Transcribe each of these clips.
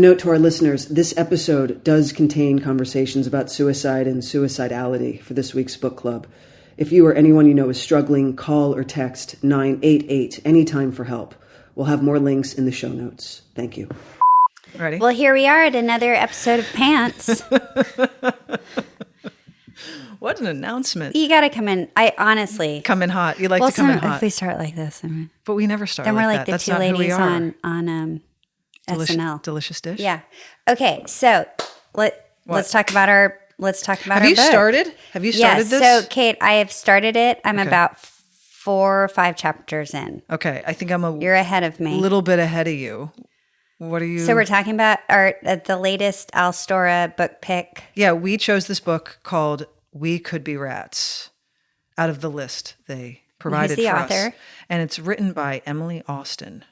note to our listeners, this episode does contain conversations about suicide and suicidality for this week's book club. If you or anyone you know is struggling, call or text 988 anytime for help. We'll have more links in the show notes. Thank you. Ready? Well, here we are at another episode of Pants. What an announcement. You got to come in. I honestly. Come in hot. You like to come in hot. If we start like this. But we never start then like we're like that. the That's two not who we ladies are. on SNL. Delicious dish? Yeah. Okay, so let's talk about our our Have you book. started? Have you started yes, this? So Kate, I have started it. I'm about 4 or 5 chapters in. Okay, I think You're ahead of me. little bit ahead of you. What are you? So we're talking about the latest Al Stora book pick. Yeah, we chose this book called We Could Be Rats out of the list they provided Who's the for author? us. And it's written by Emily Austin,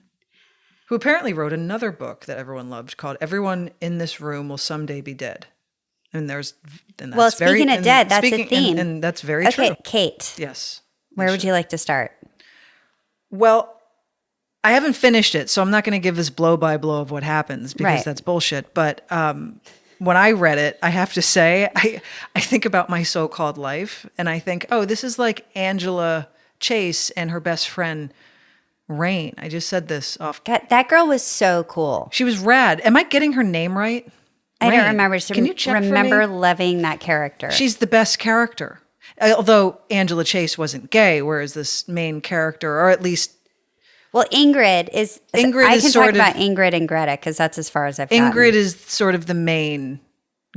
who apparently wrote another book that everyone loved called Everyone in This Room Will Someday Be Dead. And that's speaking of dead, that's a theme. And that's very true. Okay, Kate. Yes. Where would you like to start? Well, I haven't finished it, so I'm not going to give this blow by blow of what happens because Right. that's bullshit. But when I read it, I have to say, I think about my so-called life, and I think, oh, this is like Angela Chase and her best friend Rain. I just said this off. God, that girl was so cool. She was rad. Am I getting her name right? I Rain. don't remember. Can you check remember for me? loving that character. She's the best character. Although Angela Chase wasn't gay, whereas this main character, or at least Well, Ingrid is. Ingrid I is can sort talk of- about Ingrid and Greta because that's as far as I've gotten. Ingrid is sort of the main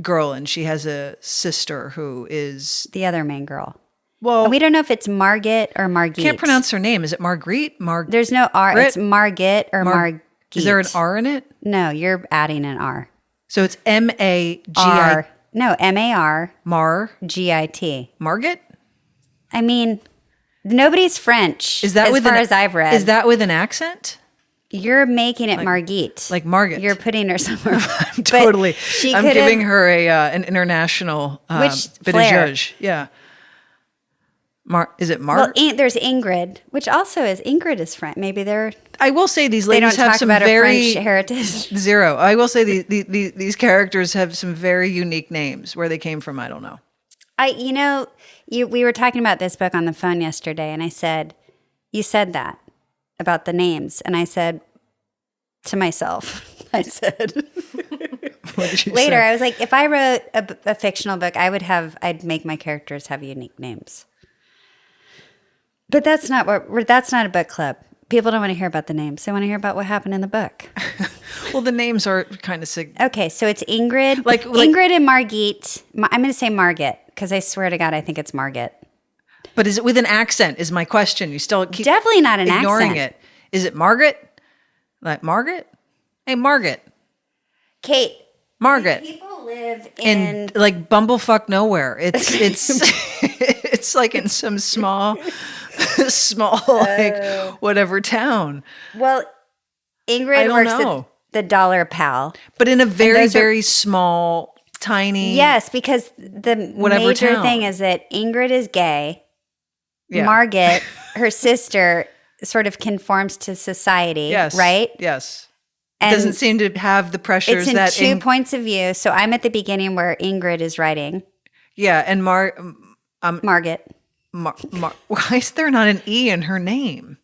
girl, and she has a sister who is the other main girl. well. And we don't know if it's Margit or Margit. Can't pronounce her name. Is it Marguerite? There's no R. Grit? It's Margit or Margit. Is there an R in it? No, you're adding an R. So it's M-A-G-I. R. No, M-A-R. Mar. G-I-T. Margit? I mean, nobody's French. Is that as with far an, as I've read? Is that with an accent? You're making it Margit. Like Margit. You're putting her somewhere. Totally. She I'm could giving have- her an international Which bit flair? of zhuzh. Yeah. Is it Mar? Well, there's Ingrid, which also is Ingrid is French. Maybe I will say these they ladies don't have talk some about very a French heritage. zero. I will say these characters have some very unique names. Where they came from, I don't know. We were talking about this book on the phone yesterday, and I said, you said that about the names, and I said to myself, What did you later, say? I was like, if I wrote a fictional book, I'd make my characters have unique names. But that's not a book club. People don't want to hear about the names. They want to hear about what happened in the book. Well, the names are kind of sick. Okay, so it's Ingrid. Like- Ingrid and Margit. I'm going to say Margit because I swear to God, I think it's Margit. But is it with an accent? Is my question. You still keep Definitely not an ignoring accent. it. Is it Margaret? Like Margaret? Hey, Margaret. Kate. Margaret. People live In like bumblefuck nowhere. It's it's like in some small like whatever town. Well, I Ingrid don't works know. at the Dollar Pal. But in a very, those are- very small, tiny Yes, because the Whatever major town. thing is that Ingrid is gay. Yeah. Margit, her sister, sort of conforms to society, Yes. right? Yes. And Doesn't seem to have the pressures it's in that two points of view. So I'm at the beginning where Ingrid is writing. Yeah, and Margit. why is there not an E in her name?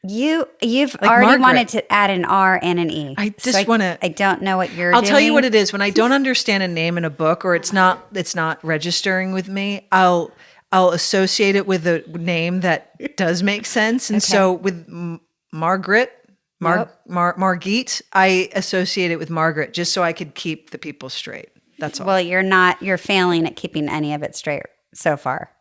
You've Like already Margaret. wanted to add an R and an E. I just wanna- I don't know what you're I'll doing. tell you what it is. When I don't understand a name in a book or it's not registering with me, I'll associate it with a name that does make sense. And Okay. so with Margaret, Margit, I associate it with Margaret just so I could keep the people straight. That's all. Well, you're failing at keeping any of it straight so far.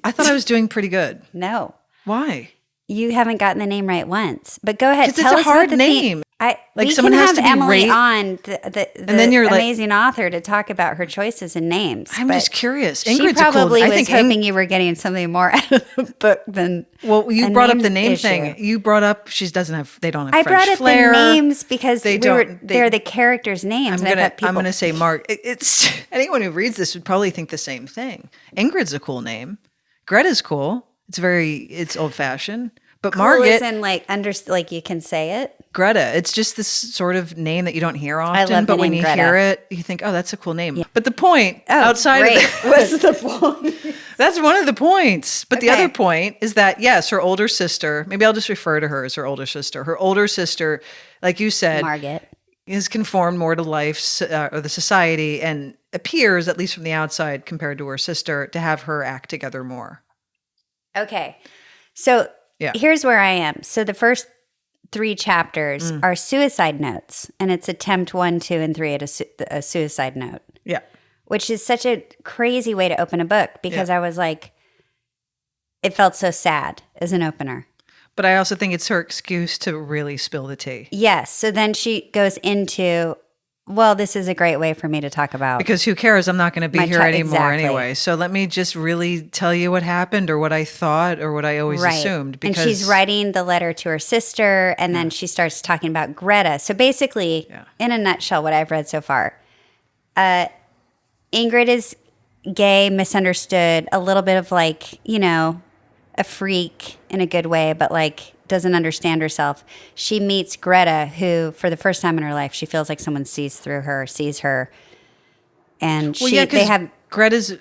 I thought I was doing pretty good. No. Why? You haven't gotten the name right once. But go ahead. 'Cause it's Tell a us hard what the name. We someone can has have to be Emily rate- on, the And then you're like- amazing author, to talk about her choices and names. I'm but just curious. She Ingrid's a cool- probably I was think hoping you were getting something more out of the book than Well, you a brought up the name name issue. thing. You brought up they don't have I French brought up flair. the names because They they're don't- the characters' names. and I thought people, I'm gonna say Mark. It's anyone who reads this would probably think the same thing. Ingrid's a cool name. Greta's cool. It's old fashioned. But cool Margaret, isn't like you can say it. Greta. It's just this sort of name that you don't hear often, love the but when name you Greta. hear it, you think, oh, that's a cool name. But the point outside great. of What's the point? that's one of the points. But the Okay. other point is that, yes, her older sister, maybe I'll just refer to her as her older sister. Her older sister, like you said, Margaret. is conformed more to life or the society and appears, at least from the outside, compared to her sister, to have her act together more. Okay. So Yeah. here's where I am. So the first 3 chapters are suicide notes, and it's attempt 1, 2, and 3 at a suicide note, Yeah. which is such a crazy way to open a book because I was like, it felt so sad as an opener. But I also think it's her excuse to really spill the tea. Yes. So then she goes into, well, this is a great way for me to talk about. Because who cares? I'm not going to be My here anymore exactly. anyway. So let me just really tell you what happened or what I thought or what I always assumed. Because and she's writing the letter to her sister, and then she starts talking about Greta. So basically, in a nutshell, what I've read so far, Ingrid is gay, misunderstood, a little bit of like, you know, a freak in a good way, but like doesn't understand herself. She meets Greta, who for the first time in her life, she feels like someone sees through her, sees her. And they have Greta's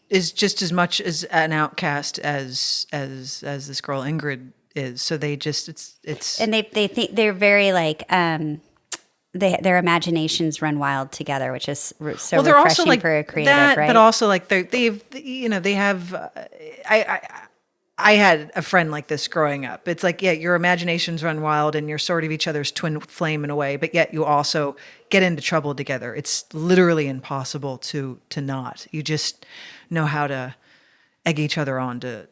is just as much as an outcast as this girl Ingrid is. So they just it's and they think they're very like their imaginations run wild together, which is so they're also refreshing like for a creative, that, right? but also like they have. I had a friend like this growing up. It's like, yeah, your imaginations run wild and you're sort of each other's twin flame in a way, but yet you also get into trouble together. It's literally impossible to not. You just know how to egg each other on to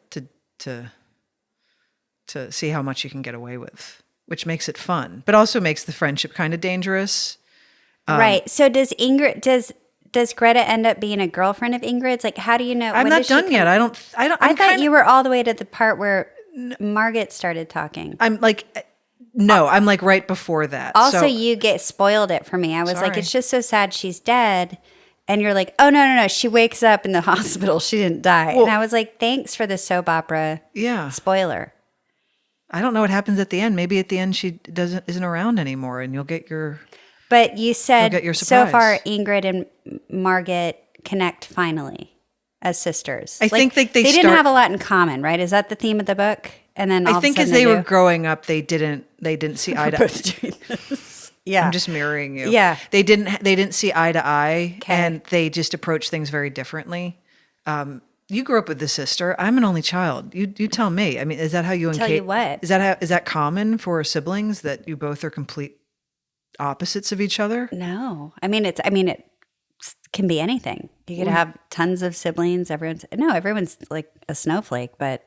see how much you can get away with, which makes it fun, but also makes the friendship kind of dangerous. Right. So does Greta end up being a girlfriend of Ingrid's? Like, how do you know? I'm not done yet. I thought you were all the way to the part where Margaret started talking. I'm like, no, I'm like right before that. Also, So- you spoiled it for me. I was like, Sorry. it's just so sad she's dead. And you're like, oh, no. She wakes up in the hospital. She didn't die. Well- and I was like, thanks for the soap opera yeah. spoiler. I don't know what happens at the end. Maybe at the end she isn't around anymore, and you'll get your. But you said get your so surprise. far Ingrid and Margaret connect finally as sisters. I think they didn't start- have a lot in common, right? Is that the theme of the book? And then all I think of a as sudden they were do? growing up, they didn't see eye to eye. Yeah. I'm just mirroring you. Yeah. They didn't see eye to eye, Okay. and they just approached things very differently. You grew up with a sister. I'm an only child. You tell me. I mean, is that how you and Tell Kate? you what. Is that common for siblings that you both are complete opposites of each other? No. I mean, it can be anything. You could have tons of siblings. Everyone's like a snowflake, but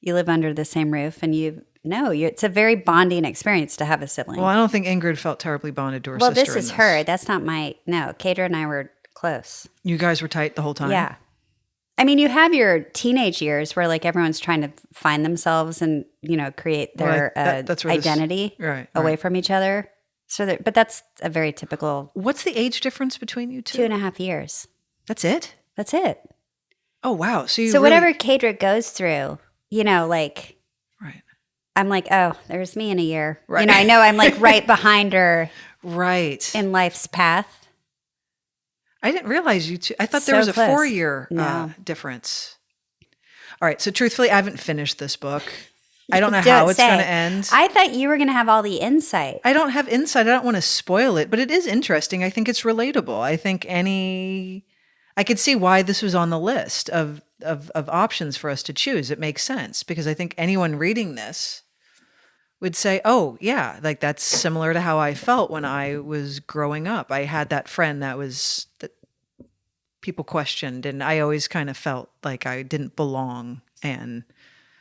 you live under the same roof and it's a very bonding experience to have a sibling. Well, I don't think Ingrid felt terribly bonded to her Well, sister. this is her. That's not Kater and I were close. You guys were tight the whole time? Yeah. I mean, you have your teenage years where like everyone's trying to find themselves and, create their that's where identity away from each other. So, but that's a very typical What's the age difference between you two? 2.5 years. That's it? That's it. Oh, wow. So whatever Kadra goes through, like Right. I'm like, oh, there's me in a year. Right. I know I'm like right behind her Right. in life's path. I didn't realize you two. I thought there So was a close. 4-year No. difference. All right. So truthfully, I haven't finished this book. I don't know Don't how it's say. going to end. I thought you were going to have all the insight. I don't have insight. I don't want to spoil it, but it is interesting. I think it's relatable. I think I could see why this was on the list of options for us to choose. It makes sense because I think anyone reading this would say, oh, yeah, like that's similar to how I felt when I was growing up. I had that friend that people questioned, and I always kind of felt like I didn't belong, and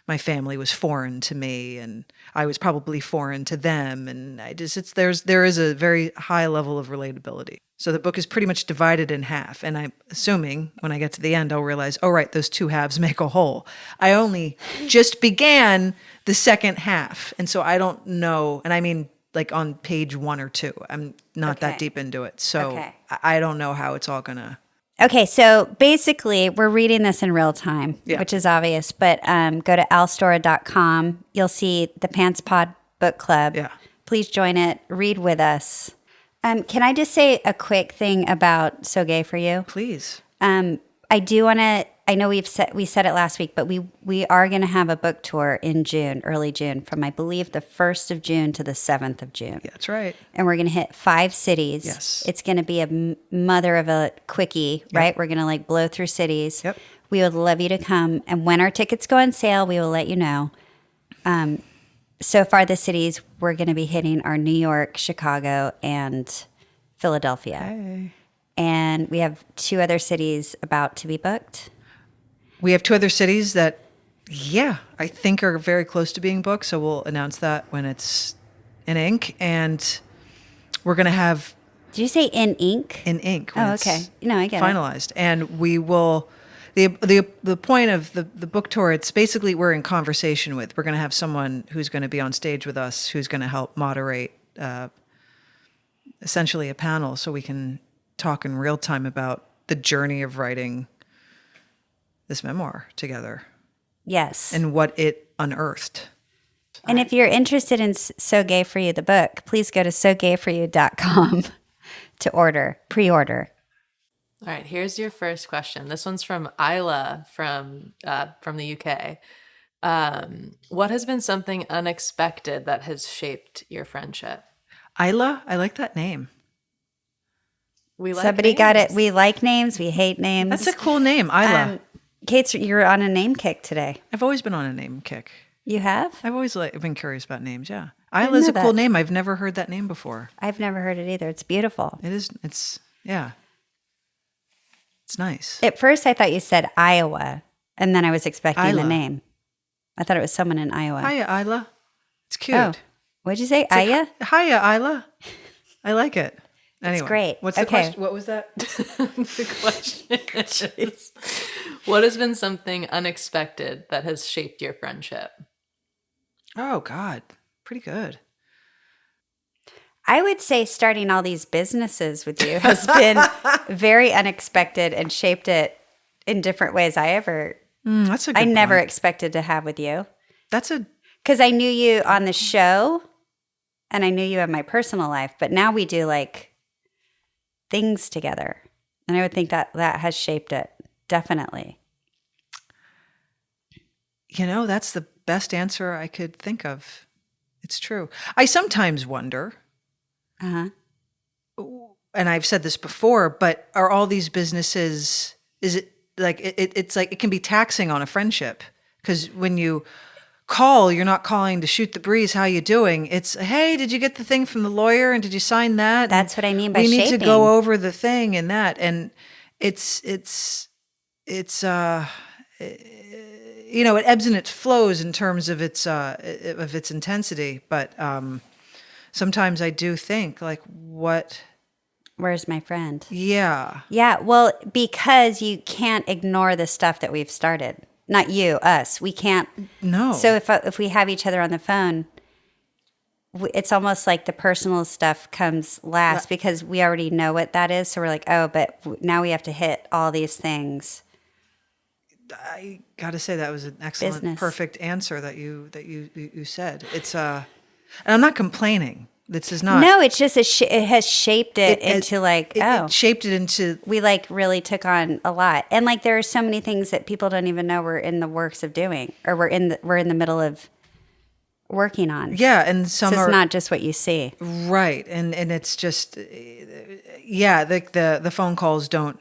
my family was foreign to me, and I was probably foreign to them, and there is a very high level of relatability. So the book is pretty much divided in half, and I'm assuming when I get to the end, I'll realize, oh, right, those two halves make a whole. I only just began the second half, and so I don't know, and I mean like on page 1 or 2. I'm not that deep into it, so I don't know how it's all gonna. Okay, so basically we're reading this in real time, Yeah. which is obvious, but go to alstora.com. You'll see the Pants Pod Book Club. Yeah. Please join it. Read with us. Can I just say a quick thing about So Gay for You? Please. I do want to. I know we said it last week, but we are going to have a book tour in June, early June, from I believe the 1st of June to the 7th of June. Yeah, that's right. And we're going to hit 5 cities. Yes. It's going to be a mother of a quickie, right? Yep. We're going to like blow through cities. Yep. We would love you to come. And when our tickets go on sale, we will let you know. So far, the cities we're going to be hitting are New York, Chicago, and Philadelphia. Hey. And we have 2 other cities about to be booked. We have 2 other cities that, I think are very close to being booked. So we'll announce that when it's in ink. And we're going to have... Did you say in ink? In ink. When Oh, okay. It's No, I get finalized. And we will... The point of the book tour, it's basically we're in conversation with. We're going to have someone who's going to be on stage with us who's going to help moderate essentially a panel so we can talk in real time about the journey of writing this memoir together. Yes. And what it unearthed. And if you're interested in So Gay For You, the book, please go to sogayforyou.com to pre-order. All right, here's your first question. This one's from Isla from the UK. What has been something unexpected that has shaped your friendship? Isla, I like that name. We like Somebody names. got it. We like names. We hate names. That's a cool name, Isla. Kate, you're on a name kick today. I've always been on a name kick. You have? I've always been curious about names, yeah. didn't Isla's a know cool that. name. I've never heard that name before. I've never heard it either. It's beautiful. It is, it's nice. At first, I thought you said Iowa, and then I was expecting Isla. the name. I thought it was someone in Iowa. Hiya, Isla. It's cute. Oh, what'd you say? Aya? Hiya, Isla. I like it. Anyway, great. What's the Okay. question? What was that? The question is, what has been something unexpected that has shaped your friendship? Oh, God. Pretty good. I would say starting all these businesses with you has been very unexpected and shaped it in different ways That's a good I never point. expected to have with you. That's a... Because I knew you on the show and I knew you in my personal life, but now we do like things together. And I would think that has shaped it. Definitely. That's the best answer I could think of. It's true. I sometimes wonder... Uh-huh. and I've said this before, but are all these businesses, is it like, it's like, it can be taxing on a friendship because when you call, you're not calling to shoot the breeze. How you doing? It's, hey, did you get the thing from the lawyer? And did you sign that? That's what I mean by we need shaping. to go over the thing and that. And it ebbs and it flows in terms of its intensity. But, sometimes I do think like Where's my friend? Yeah. Yeah, well, because you can't ignore the stuff that we've started. Not you, us. We can't. No. So if we have each other on the phone, it's almost like the personal stuff comes last because we already know what that is. So we're like, oh, but now we have to hit all these things. I got to say that was an excellent, Business. perfect answer that you said. It's and I'm not complaining. This is not. No, it's just it has shaped it into it shaped it into. We like really took on a lot, and like there are so many things that people don't even know we're in the works of doing, or we're in the middle of working on. Yeah, and some so it's are not just what you see, right, and it's just the phone calls don't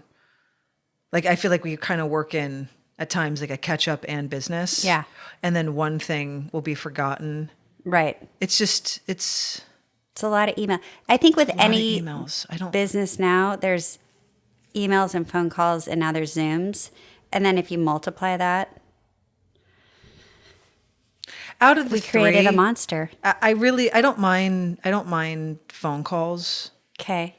like. I feel like we kind of work in at times like a catch up and business. Yeah, and then one thing will be forgotten. Right. It's just it's a lot of email. I think with any emails, business now, there's emails and phone calls, and now there's Zooms, and then if you multiply that, out of the we created three, a monster. I don't mind phone calls. Okay.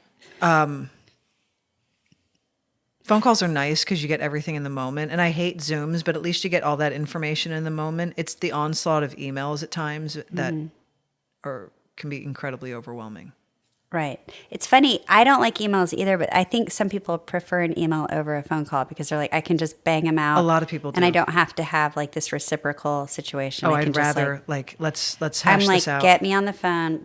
Phone calls are nice because you get everything in the moment. And I hate Zooms, but at least you get all that information in the moment. It's the onslaught of emails at times that can be incredibly overwhelming. Right. It's funny. I don't like emails either, but I think some people prefer an email over a phone call because they're like, I can just bang them out. A lot of people do. And I don't have to have like this reciprocal situation. Oh, I can I'd just, rather let's hash I'm like, this out. get me on the phone.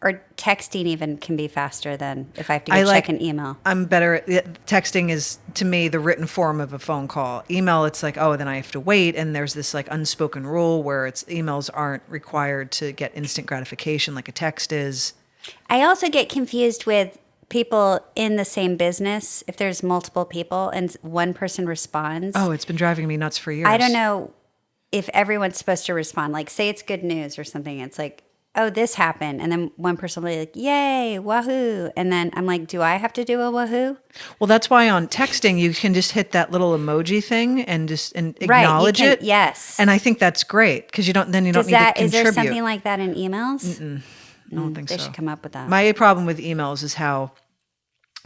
Or texting even can be faster than if I have to go I check an email. I'm better at texting is to me the written form of a phone call. Email, it's like, oh, then I have to wait. And there's this like unspoken rule where emails aren't required to get instant gratification like a text is. I also get confused with people in the same business. If there's multiple people and one person responds. Oh, it's been driving me nuts for years. I don't know if everyone's supposed to respond. Like, say it's good news or something. It's like, oh, this happened. And then one person will be like, yay, wahoo. And then I'm like, do I have to do a wahoo? Well, that's why on texting, you can just hit that little emoji thing and acknowledge it. Yes. And I think that's great because you don't need to contribute. Is there something like that in emails? I don't think so. They should come up with that. My problem with emails is how,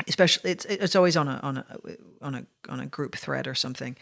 especially it's always on a group thread or something.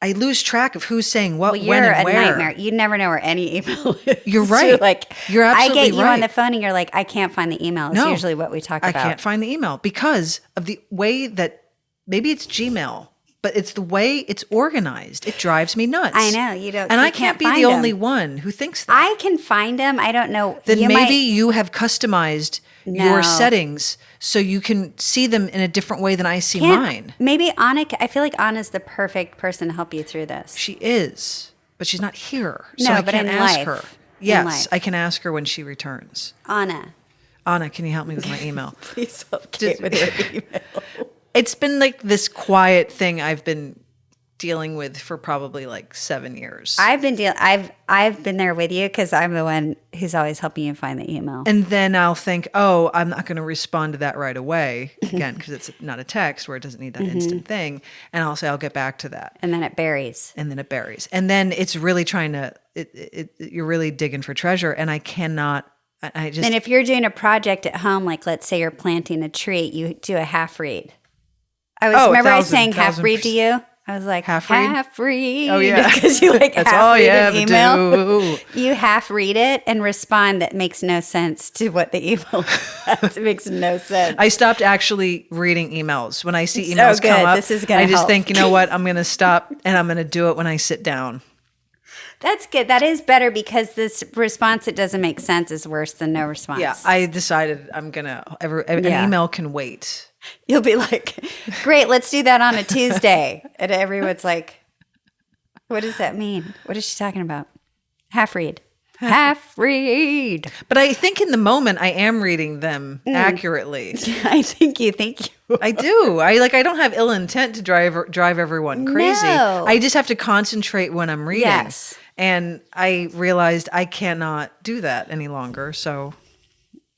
I lose track of who's saying what, when, and where. You're a nightmare. You never know where any email is. You're right. You're absolutely right. I get you on the phone and you're like, I can't find the email. It's usually what we talk about. I can't find the email because of the way that maybe it's Gmail, but it's the way it's organized. It drives me nuts. I know. You don't. And you I can't be the only one who thinks that. I can find them. I don't know. Then maybe you have customized your settings so you can see them in a different way than I see mine. Maybe Anna, I feel like Anna's the perfect person to help you through this. She is, but she's not here. So no, I but can't in ask life, her. Yes, I can ask her when she returns. Anna, can you help me with my email? Please help Kate with her email. It's been like this quiet thing I've been dealing with for probably like 7 years. I've been there with you because I'm the one who's always helping you find the email. And then I'll think, oh, I'm not going to respond to that right away again because it's not a text where it doesn't need that instant thing. And I'll say I'll get back to that. And then it buries. And then it's really trying to. You're really digging for treasure, and I cannot. I just. And if you're doing a project at home, like let's say you're planting a tree, you do a half read. Remember I was saying half read to you? I was like, half read. Oh, yeah. Because you like That's half all read you an ever email. do. You half read it and respond that makes no sense to what the email has. It makes no sense. I stopped actually reading emails. When I see emails come up, this is gonna I just help. think, you know what? I'm going to stop and I'm going to do it when I sit down. That's good. That is better because this response that doesn't make sense is worse than no response. Yeah, I decided I'm going to, an email can wait. You'll be like, great, let's do that on a Tuesday. And everyone's like, what does that mean? What is she talking about? Half read. Half read. But I think in the moment I am reading them accurately. I think you I do. I don't have ill intent to drive everyone crazy. No. I just have to concentrate when I'm reading. Yes. And I realized I cannot do that any longer. So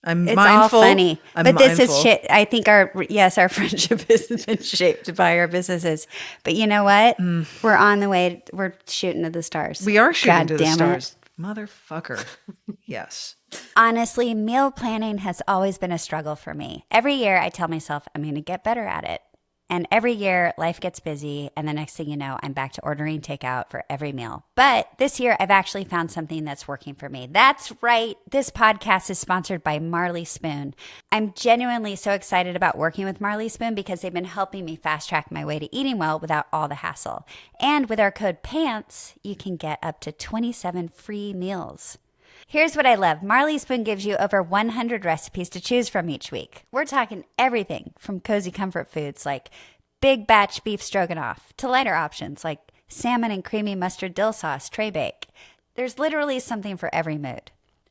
I'm It's mindful. all funny. This is mindful. shit. I think our friendship has been shaped by our businesses. But you know what? We're on the way. We're shooting to the stars. We are shooting God to the damn stars. Motherfucker. Yes. Honestly, meal planning has always been a struggle for me. Every year I tell myself I'm going to get better at it. And every year life gets busy. And the next thing you know, I'm back to ordering takeout for every meal. But this year I've actually found something that's working for me. That's right. This podcast is sponsored by Marley Spoon. I'm genuinely so excited about working with Marley Spoon because they've been helping me fast track my way to eating well without all the hassle. And with our code PANTS, you can get up to 27 free meals. Here's what I love. Marley Spoon gives you over 100 recipes to choose from each week. We're talking everything from cozy comfort foods like big batch beef stroganoff to lighter options like salmon and creamy mustard dill sauce tray bake. There's literally something for every mood.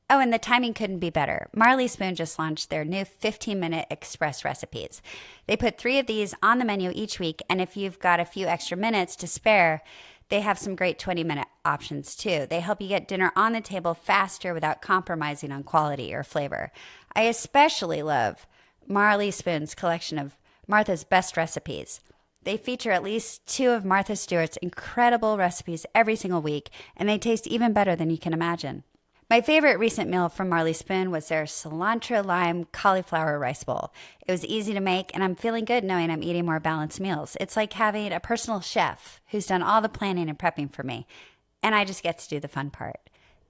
Oh, and the timing couldn't be better. Marley Spoon just launched their new 15-minute express recipes. They put 3 of these on the menu each week, and if you've got a few extra minutes to spare, they have some great 20-minute options too. They help you get dinner on the table faster without compromising on quality or flavor. I especially love Marley Spoon's collection of Martha's best recipes. They feature at least 2 of Martha Stewart's incredible recipes every single week, and they taste even better than you can imagine. My favorite recent meal from Marley Spoon was their cilantro lime cauliflower rice bowl. It was easy to make, and I'm feeling good knowing I'm eating more balanced meals. It's like having a personal chef who's done all the planning and prepping for me, and I just get to do the fun part.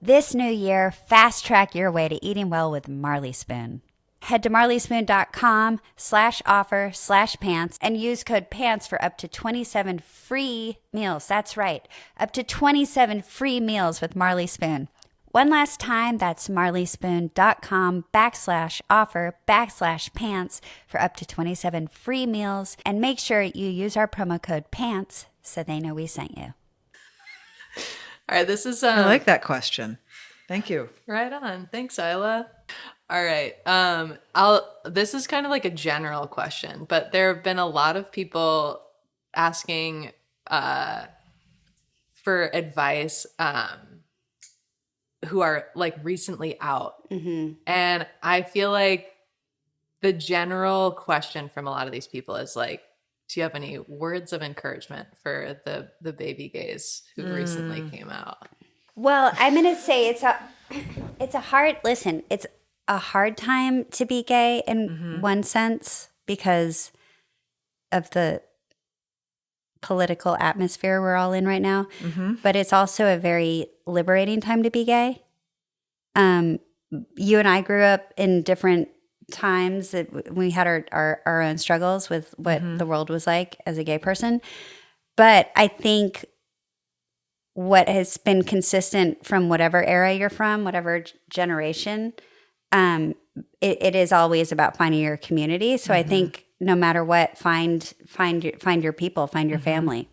This new year, fast track your way to eating well with Marley Spoon. Head to marleyspoon.com/offer/pants and use code PANTS for up to 27 free meals. That's right. Up to 27 free meals with Marley Spoon. One last time, that's marleyspoon.com/offer/pants for up to 27 free meals. And make sure you use our promo code PANTS so they know we sent you. All right, this is I like that question. Thank you. right on. Thanks, Isla. All right. This is kind of like a general question, but there have been a lot of people asking for advice who are like recently out. And I feel like the general question from a lot of these people is like, do you have any words of encouragement for the baby gays who recently came out? Well, I'm going to say it's a hard time to be gay in one sense because of the political atmosphere we're all in right now. But it's also a very liberating time to be gay. You and I grew up in different times that we had our own struggles with what the world was like as a gay person. But I think what has been consistent from whatever era you're from, whatever generation, it is always about finding your community. So I think no matter what, find your people, find your family.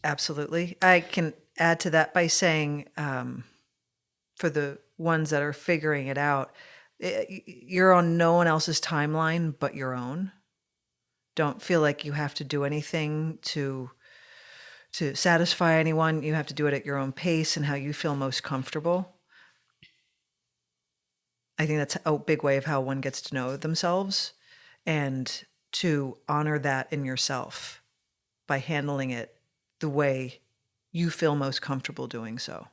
Absolutely. I can add to that by saying, for the ones that are figuring it out, you're on no one else's timeline but your own. Don't feel like you have to do anything to satisfy anyone. You have to do it at your own pace and how you feel most comfortable. I think that's a big way of how one gets to know themselves, and to honor that in yourself by handling it the way you feel most comfortable doing so.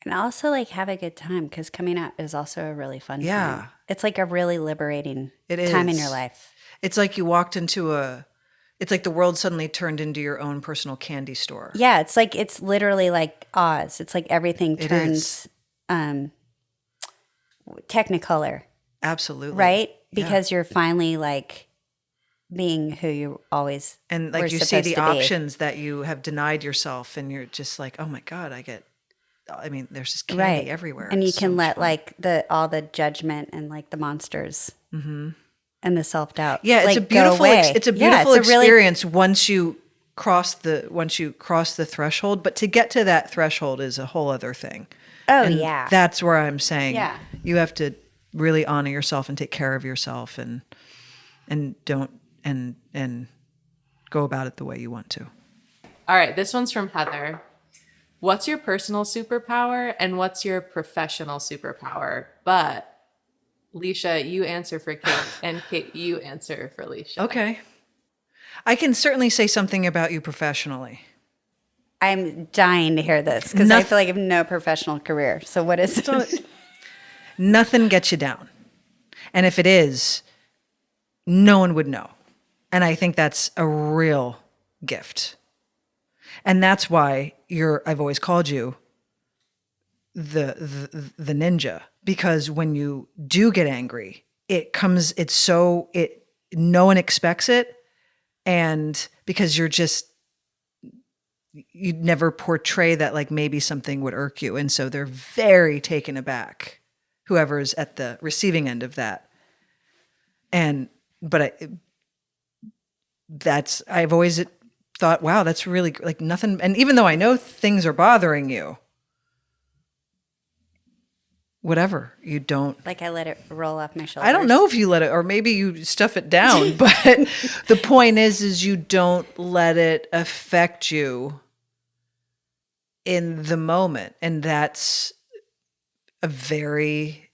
And also like have a good time, because coming out is also a really fun time. It's like a really liberating time in your life. It's like you walked into it's like the world suddenly turned into your own personal candy store. Yeah, it's literally like Oz. It's like everything turns Technicolor. Absolutely. Right? Because you're finally like being who you always and like you see the options that you have denied yourself, and you're just like, oh my God, there's just candy everywhere. And you can let like all the judgment and like the monsters and the self-doubt. Yeah, it's like, a beautiful experience once you cross the threshold, but to get to that threshold is a whole other thing. Oh, and yeah. That's where I'm saying you have to really honor yourself and take care of yourself, and don't and go about it the way you want to. All right, this one's from Heather. What's your personal superpower and what's your professional superpower? But Leisha, you answer for Kate, and Kate, you answer for Leisha. Okay. I can certainly say something about you professionally. I'm dying to hear this because I feel like I have no professional career. So what is it? Nothing gets you down. And if it is, no one would know. And I think that's a real gift. And that's why I've always called you the ninja, because when you do get angry, no one expects it. And because you'd never portray that like maybe something would irk you. And so they're very taken aback, whoever's at the receiving end of that. I've always thought, wow, that's really like nothing. And even though I know things are bothering you, whatever, you don't. Like I let it roll off my shoulders. I don't know if you let it, or maybe you stuff it down, but the point is you don't let it affect you in the moment. And that's a very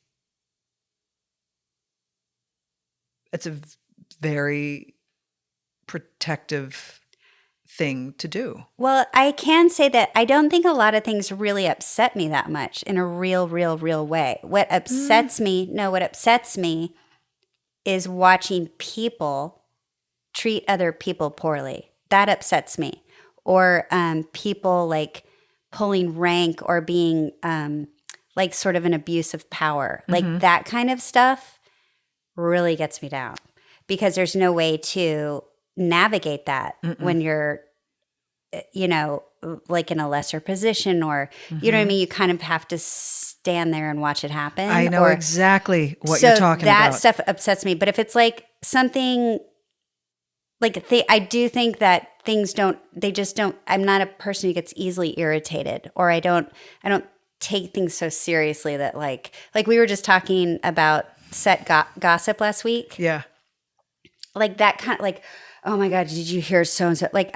protective thing to do. Well, I can say that I don't think a lot of things really upset me that much in a real way. What upsets me is watching people treat other people poorly. That upsets me. Or people like pulling rank or being like sort of an abuse of power. Like that kind of stuff really gets me down because there's no way to navigate that when you're, you know, like in a lesser position or, you know what I mean? You kind of have to stand there and watch it happen. I know exactly what you're talking about. That stuff upsets me. But if it's like something like I do think that things I'm not a person who gets easily irritated or I don't take things so seriously that like we were just talking about set gossip last week. Yeah. Like that kind of like, oh my God, did you hear so-and-so? Like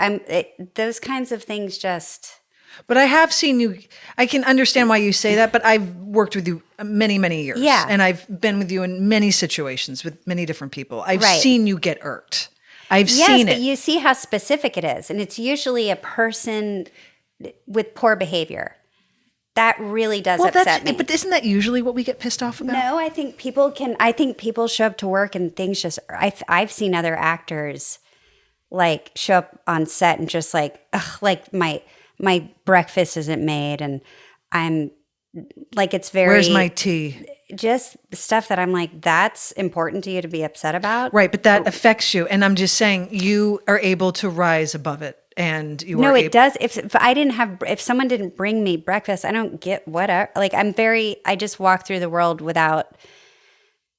those kinds of things just. But I have seen you, I can understand why you say that, but I've worked with you many, many years. Yeah. And I've been with you in many situations with many different people. I've seen you get irked. I've seen it. Yes, but you see how specific it is. And it's usually a person with poor behavior. That really does upset me. But isn't that usually what we get pissed off about? No, I think people show up to work and things just, I've seen other actors like show up on set and just like, ugh, like my breakfast isn't made and I'm like, it's very. Where's my tea? Just stuff that I'm like, that's important to you to be upset about. Right, but that affects you. And I'm just saying you are able to rise above it. And you No, are it does. If someone didn't bring me breakfast, I don't get whatever. Like I just walk through the world without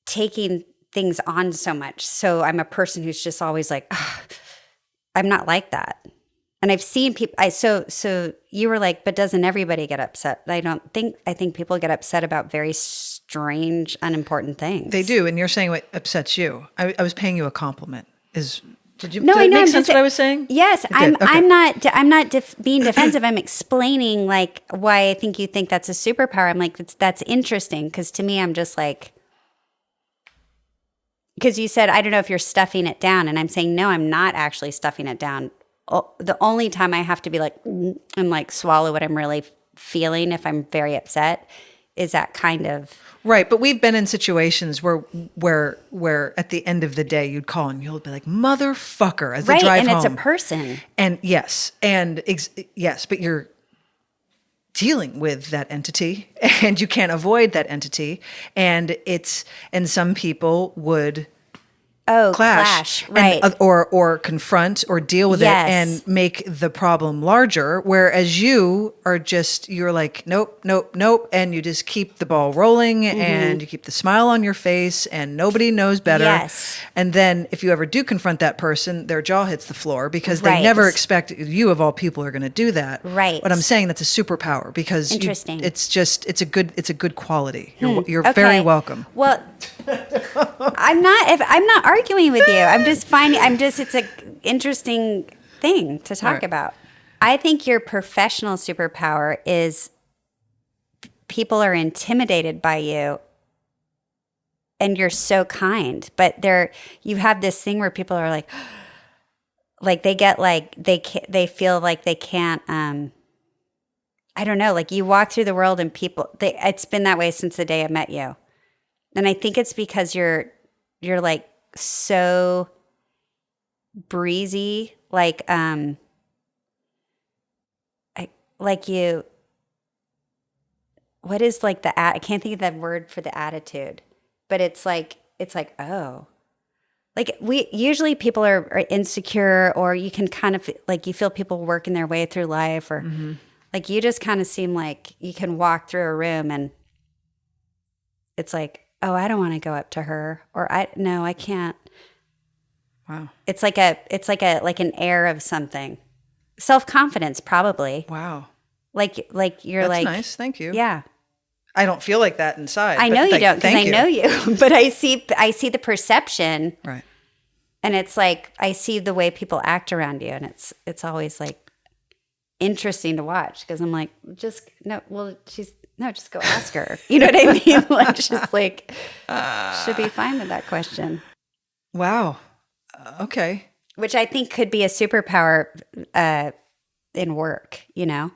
taking things on so much. So I'm a person who's just always like, I'm not like that. And I've seen people, so you were like, but doesn't everybody get upset? I think people get upset about very strange, unimportant things. They do. And you're saying what upsets you. I was paying you a compliment. Did No, I it know. make sense what I was saying? Yes, Okay. I'm not being defensive. I'm explaining like why I think you think that's a superpower. I'm like, that's interesting because to me, I'm just like, because you said, I don't know if you're stuffing it down. And I'm saying, no, I'm not actually stuffing it down. The only time I have to be like, and like swallow what I'm really feeling if I'm very upset is that kind of. Right. But we've been in situations where at the end of the day, you'd call and you'll be like, motherfucker, as they drive home. And it's a person. And yes. Yes, but you're dealing with that entity and you can't avoid that entity. And some people would clash, right? Or confront or deal with it and make the problem larger. Whereas you're like, nope, and you just keep the ball rolling and you keep the smile on your face and nobody knows better. Yes. And then if you ever do confront that person, their jaw hits the floor because they never expect you of all people are going to do that. Right. But I'm saying that's a superpower because interesting. It's a good quality. You're very welcome. Well, I'm not arguing with you. It's an interesting thing to talk about. I think your professional superpower is people are intimidated by you and you're so kind, but you have this thing where people are like they get like, they feel like they can't, I don't know, like you walk through the world and it's been that way since the day I met you. And I think it's because you're like so breezy, what is like I can't think of that word for the attitude, but it's like, oh, like usually people are insecure or you can kind of like, you feel people working their way through life or like, you just kind of seem like you can walk through a room and it's like, oh, I don't want to go up to her or no, I can't. Wow. It's like an air of something. Self-confidence, probably. Wow. Like you're That's like. nice. Thank you. Yeah. I don't feel like that inside. I know you don't because I know you, but I see the perception. Right. And it's like, I see the way people act around you and it's always like interesting to watch because I'm like, just go ask her. You know what I mean? Like, she's like, should be fine with that question. Wow. Okay. Which I think could be a superpower in work, you know?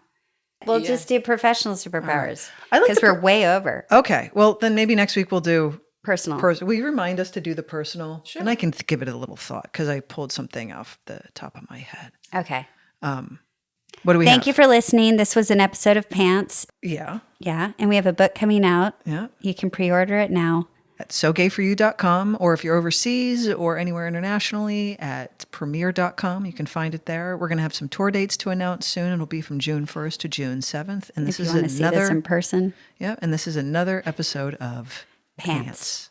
We'll just do professional superpowers because we're way over. Okay. Well, then maybe next week we'll do personal. Will you remind us to do the personal? Sure. And I can give it a little thought because I pulled something off the top of my head. Okay. What do we have? Thank you for listening. This was an episode of Pants. Yeah. Yeah. And we have a book coming out. Yeah. You can pre-order it now. At sogayforyou.com, or if you're overseas or anywhere internationally, at premiere.com. You can find it there. We're going to have some tour dates to announce soon. It'll be from June 1st to June 7th. And If you want to see this in person. Yeah, and this is another episode of Pants.